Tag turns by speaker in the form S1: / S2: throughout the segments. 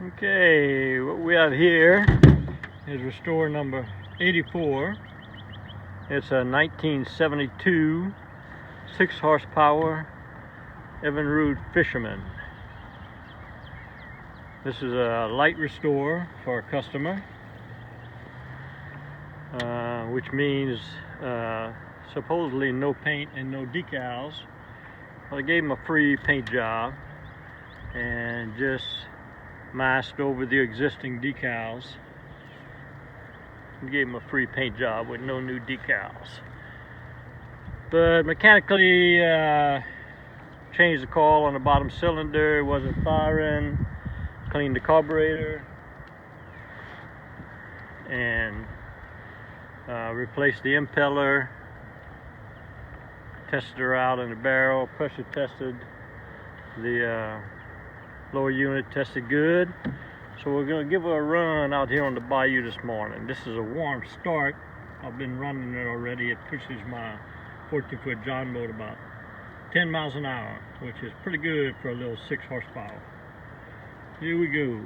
S1: Okay, what we have here is restore number 84. It's a 1972 6 horsepower Evinrude Fisherman. This is a light restore for a customer, which means supposedly no paint and no decals. Well, I gave him a free paint job and just masked over the existing decals. Gave him a free paint job with no new decals. But mechanically changed the coil on the bottom cylinder, it wasn't firing, cleaned the carburetor, and replaced the impeller, tested her out in the barrel, pressure tested the lower unit, tested good. So we're going to give her a run out here on the bayou this morning. This is a warm start. I've been running it already. It pushes my 14-foot John boat about 10 miles an hour, which is pretty good for a little 6 horsepower. Here we go.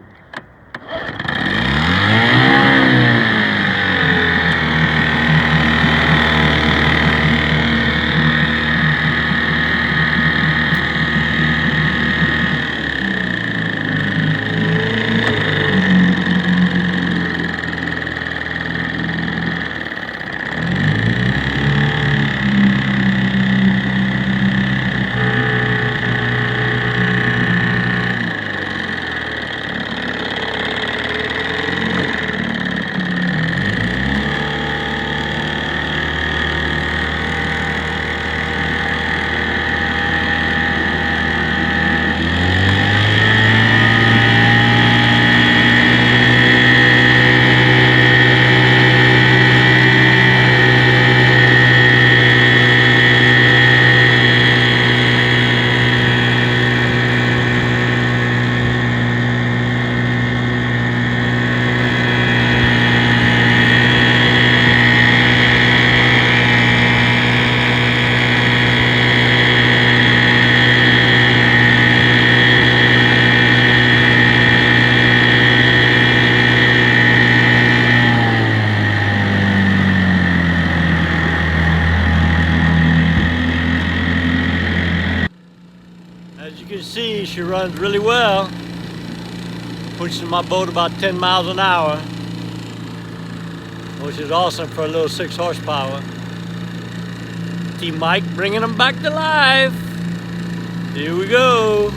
S1: As you can see, she runs really well, pushing my boat about 10 miles an hour, which is awesome for a little 6 horsepower. T-Mike bringing them back to life. Here we go.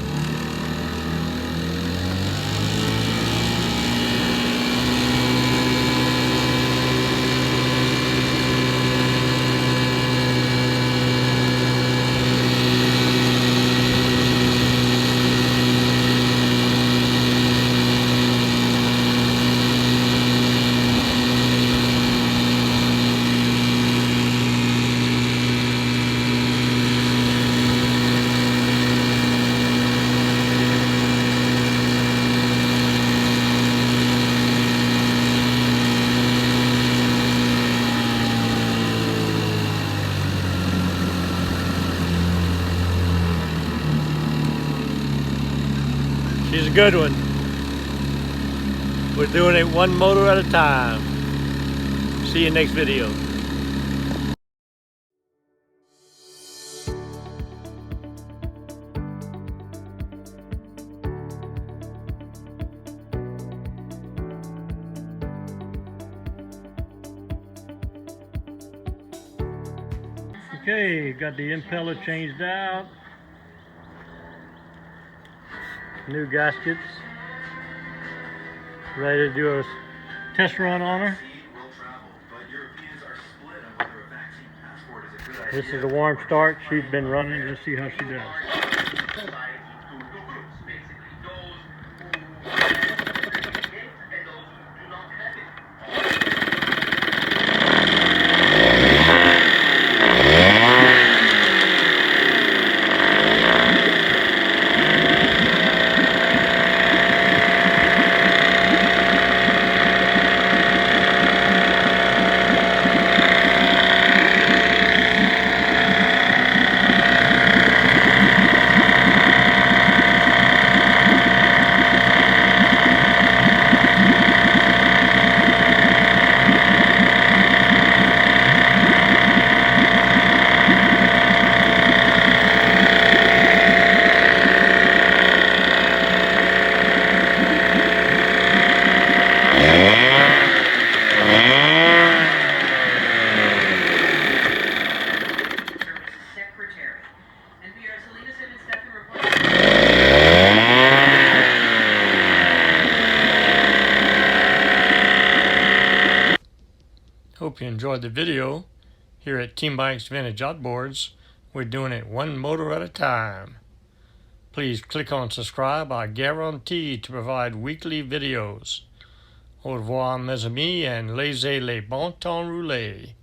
S1: She's a good one. We're doing it one motor at a time. See you next video. Okay, got the impeller changed out. New gaskets. Ready to do a test run on her. This is a warm start. She's been running. Let's see how she does. enjoyed the video, here at Team Bike's Vintage Outboards, we're doing it one motor at a time. Please click on subscribe. I guarantee to provide weekly videos. Au revoir, mes amis, and laissez les bon temps rouler.